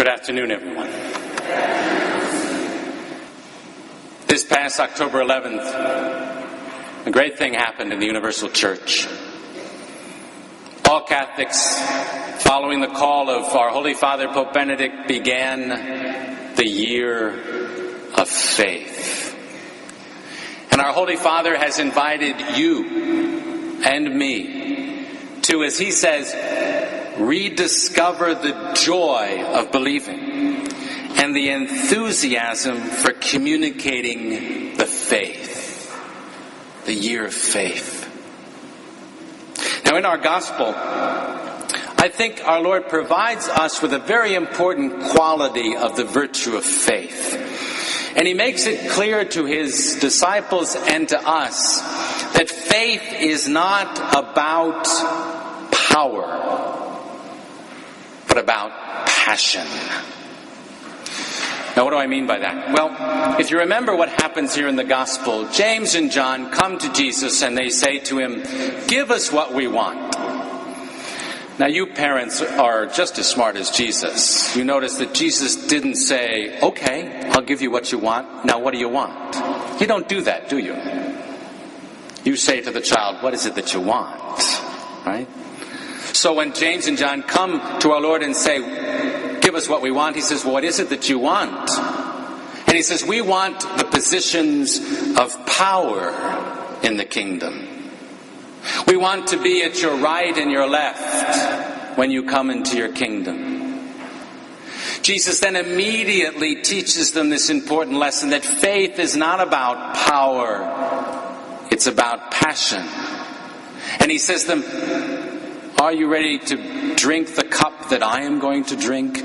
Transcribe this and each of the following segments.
Good afternoon, everyone. This past October 11th, a great thing happened in the Universal Church. All Catholics, following the call of our Holy Father Pope Benedict, began the year of faith. And our Holy Father has invited you and me to, as he says, rediscover the joy of believing and the enthusiasm for communicating the faith, the year of faith. Now, in our gospel, I think our Lord provides us with a very important quality of the virtue of faith. And he makes it clear to his disciples and to us that faith is not about power, but about passion. Now, what do I mean by that? Well, if you remember what happens here in the gospel, James and John come to Jesus and they say to him, "Give us what we want." Now, you parents are just as smart as Jesus. You notice that Jesus didn't say, "Okay, I'll give you what you want. Now, what do you want?" You don't do that, do you? You say to the child, "What is it that you want?" Right? So when James and John come to our Lord and say, "Give us what we want," he says, "Well, what is it that you want?" And he says, "We want the positions of power in the kingdom. We want to be at your right and your left when you come into your kingdom." Jesus then immediately teaches them this important lesson that faith is not about power, it's about passion. And he says to them, "Are you ready to drink the cup that I am going to drink?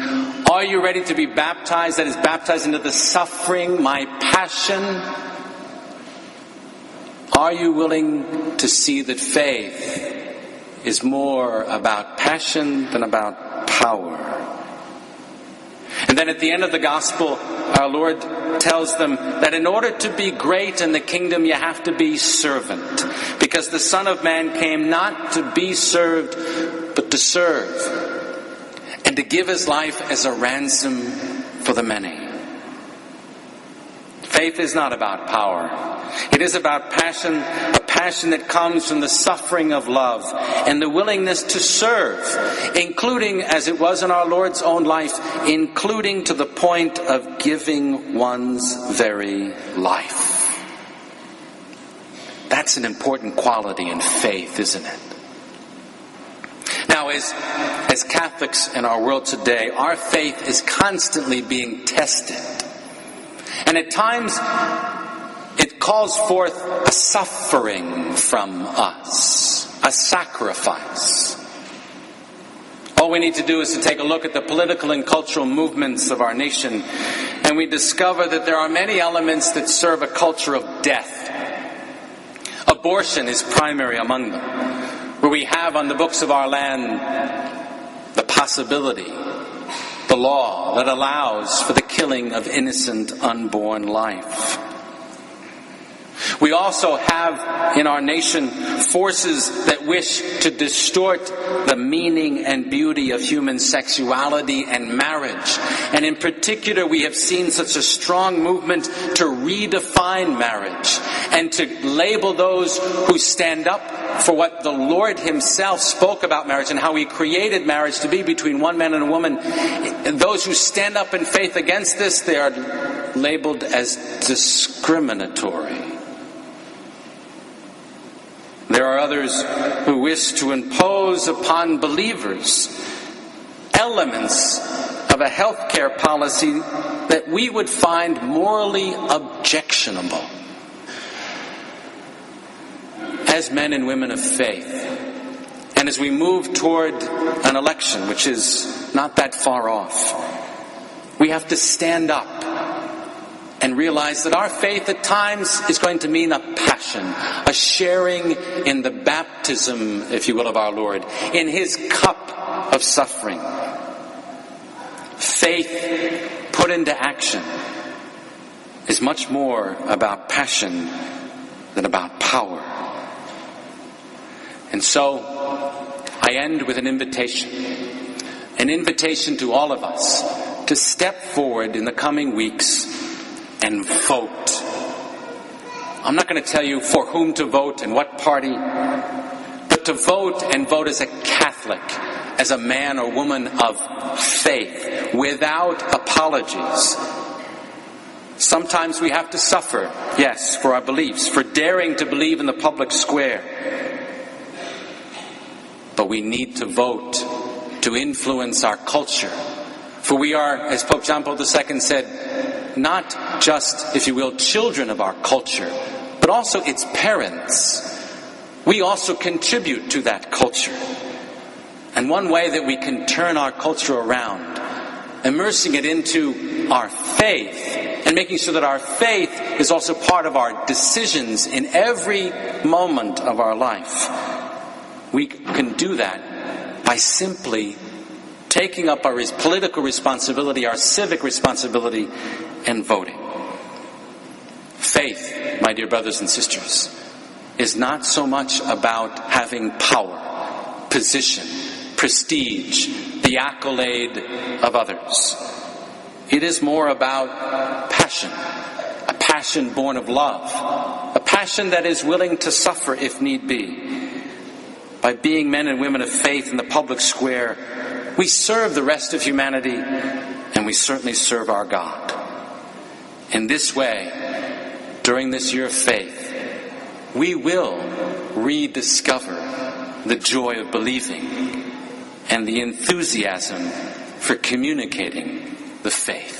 Are you ready to be baptized, that is, baptized into the suffering, my passion? Are you willing to see that faith is more about passion than about power?" And then at the end of the gospel, our Lord tells them that in order to be great in the kingdom, you have to be servant. Because the Son of Man came not to be served, but to serve, and to give his life as a ransom for the many. Faith is not about power. It is about passion, a passion that comes from the suffering of love and the willingness to serve, including, as it was in our Lord's own life, including to the point of giving one's very life. That's an important quality in faith, isn't it? Now, as Catholics in our world today, our faith is constantly being tested. And at times, it calls forth a suffering from us, a sacrifice. All we need to do is to take a look at the political and cultural movements of our nation, and we discover that there are many elements that serve a culture of death. Abortion is primary among them, where we have on the books of our land the possibility, the law that allows for the killing of innocent unborn life. We also have in our nation forces that wish to distort the meaning and beauty of human sexuality and marriage. And in particular, we have seen such a strong movement to redefine marriage and to label those who stand up for what the Lord himself spoke about marriage and how he created marriage to be between one man and a woman. And those who stand up in faith against this, they are labeled as discriminatory. There are others who wish to impose upon believers elements of a healthcare policy that we would find morally objectionable. As men and women of faith, and as we move toward an election, which is not that far off, we have to stand up and realize that our faith at times is going to mean a passion, a sharing in the baptism, if you will, of our Lord, in his cup of suffering. Faith put into action is much more about passion than about power. And so, I end with an invitation to all of us to step forward in the coming weeks and vote. I'm not going to tell you for whom to vote and what party, but to vote and vote as a Catholic, as a man or woman of faith, without apologies. Sometimes we have to suffer, yes, for our beliefs, for daring to believe in the public square. But we need to vote to influence our culture. For we are, as Pope John Paul II said, not just, if you will, children of our culture, but also its parents. We also contribute to that culture. And one way that we can turn our culture around, immersing it into our faith, and making sure that our faith is also part of our decisions in every moment of our life. We can do that by simply taking up our political responsibility, our civic responsibility, and voting. Faith, my dear brothers and sisters, is not so much about having power, position, prestige, the accolade of others. It is more about passion, a passion born of love, a passion that is willing to suffer if need be. By being men and women of faith in the public square, we serve the rest of humanity, and we certainly serve our God. In this way, during this year of faith, we will rediscover the joy of believing and the enthusiasm for communicating the faith.